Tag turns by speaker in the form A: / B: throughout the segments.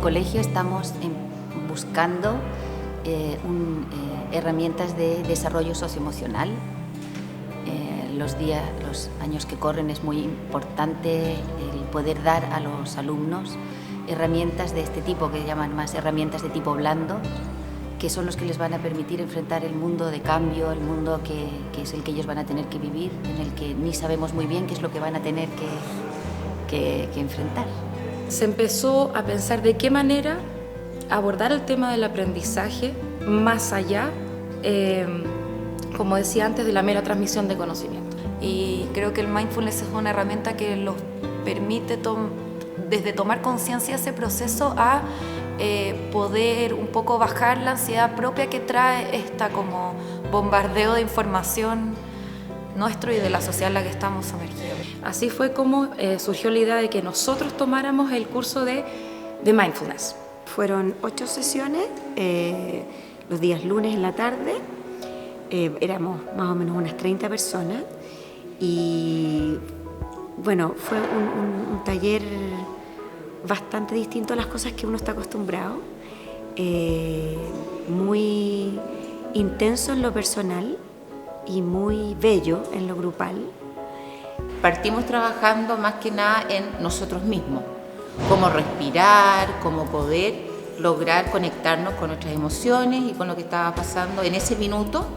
A: colegio estamos buscando herramientas de desarrollo socioemocional. Los años que corren es muy importante el poder dar a los alumnos herramientas de este tipo, que llaman más herramientas de tipo blando, que son los que les van a permitir enfrentar el mundo de cambio, el mundo que es el que ellos van a tener que vivir, en el que ni sabemos muy bien qué es lo que van a tener que enfrentar.
B: Se empezó a pensar de qué manera abordar el tema del aprendizaje más allá, como decía antes, de la mera transmisión de conocimiento.
C: Y creo que el mindfulness es una herramienta que los permite desde tomar conciencia de ese proceso a poder un poco bajar la ansiedad propia que trae esta como bombardeo de información nuestro y de la sociedad en la que estamos sumergidos.
B: Así fue como surgió la idea de que nosotros tomáramos el curso de mindfulness.
D: Fueron 8 sesiones, los días lunes en la tarde, éramos más o menos unas 30 personas y bueno, fue un taller bastante distinto a las cosas que uno está acostumbrado, muy intenso en lo personal y muy bello en lo grupal.
E: Partimos trabajando más que nada en nosotros mismos, cómo respirar, cómo poder lograr conectarnos con nuestras emociones y con lo que estaba pasando en ese minuto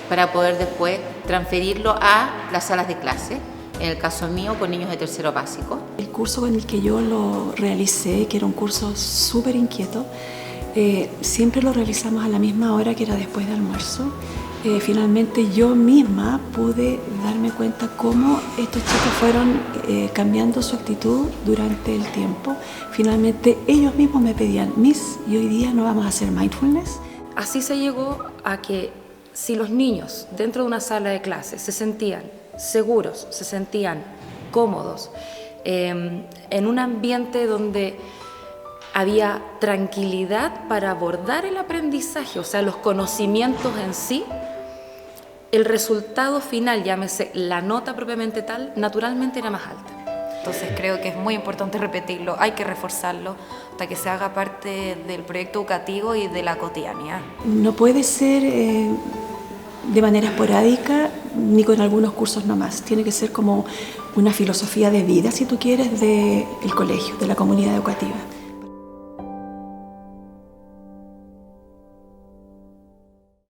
E: para poder después transferirlo a las salas de clase, en el caso mío con niños de tercero básico.
F: El curso con el que yo lo realicé, que era un curso súper inquieto, siempre lo realizamos a la misma hora, que era después de almuerzo. Finalmente yo misma pude darme cuenta cómo estos chicos fueron cambiando su actitud durante el tiempo. Finalmente ellos mismos me pedían: Miss, ¿y hoy día no vamos a hacer mindfulness?
B: Así se llegó a que si los niños dentro de una sala de clases se sentían seguros, se sentían cómodos, en un ambiente donde había tranquilidad para abordar el aprendizaje, o sea, los conocimientos en sí, el resultado final, llámese la nota propiamente tal, naturalmente era más alta.
C: Entonces creo que es muy importante repetirlo, hay que reforzarlo hasta que se haga parte del proyecto educativo y de la cotidianidad.
F: No puede ser de manera esporádica ni con algunos cursos nomás, tiene que ser como una filosofía de vida, si tú quieres, del colegio, de la comunidad educativa.